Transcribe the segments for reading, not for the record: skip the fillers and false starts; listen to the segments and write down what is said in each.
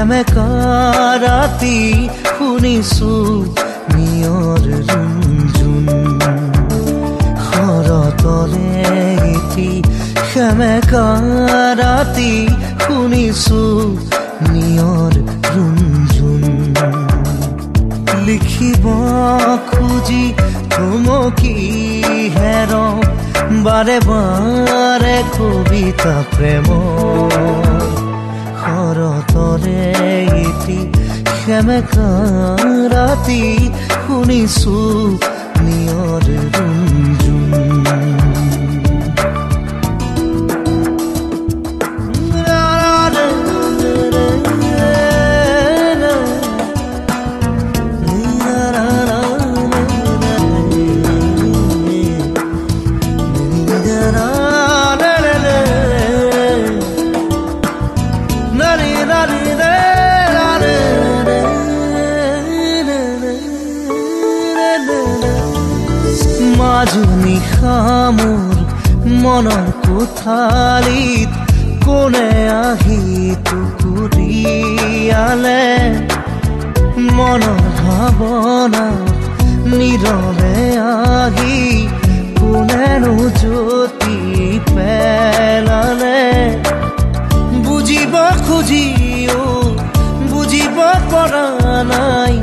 সেমেকা ৰাতি শুনিছো নিয়ৰ ৰুণজুণ শৰতৰে এটি সেমেকা ৰাতি শুনিছো নিয়ৰ ৰুণজুণ লিখিব খুজি থমকি হেৰওঁ বাৰে বাৰে কবিতা প্ৰেম শৰতৰে এটি সেমেকা ৰাতি শুনিছো নিয়ৰ ৰুণজুণ মাজুনি খামোৰ মনৰ কোঠালিত কোনে আহি টুকুৰিয়ালে মনৰ ভাৱনা নীৰৱে আহি কোনেনো জ্যোতি পেলালে বুজিব খুজিও বুজিব পৰা নাই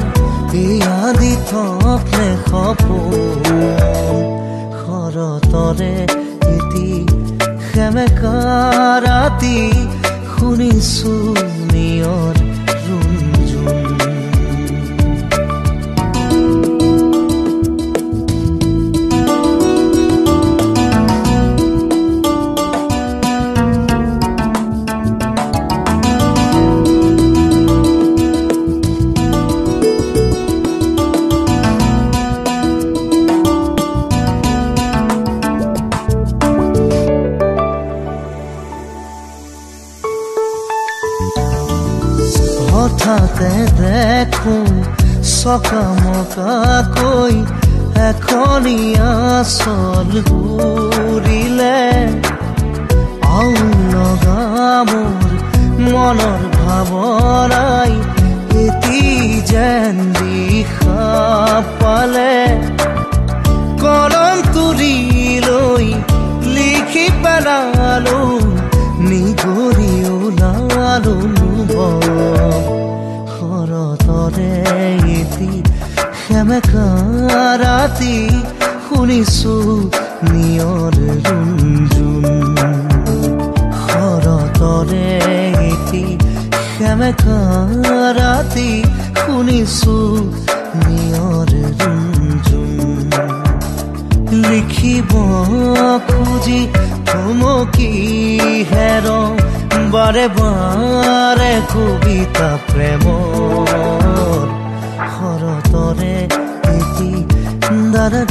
আদি থপনে সপোন শৰতৰে এটি সেমেকা ৰাতি শুনিছো নিয়ৰ ৰুণজুণ হঠাতে দেখো চকামকাকৈ এখনি আচল ঘূৰিলে আও লগা মোৰ মনৰ ভাৱনাই এটি যেন দিশা পালে কলম তুলি লৈ লিখি পেলালো নিগৰি ওলালো শৰতৰে এটি সেমেকা ৰাতি শুনিছো নিয়ৰ ৰুণজুণ শৰতৰে এটি সেমেকা ৰাতি শুনিছো নিয়ৰ ৰুণজুণ লিখিব খুজি থমকি হেৰওঁ বাৰে বাৰে কবিতা প্ৰেমৰ শৰতৰে এটি দাদা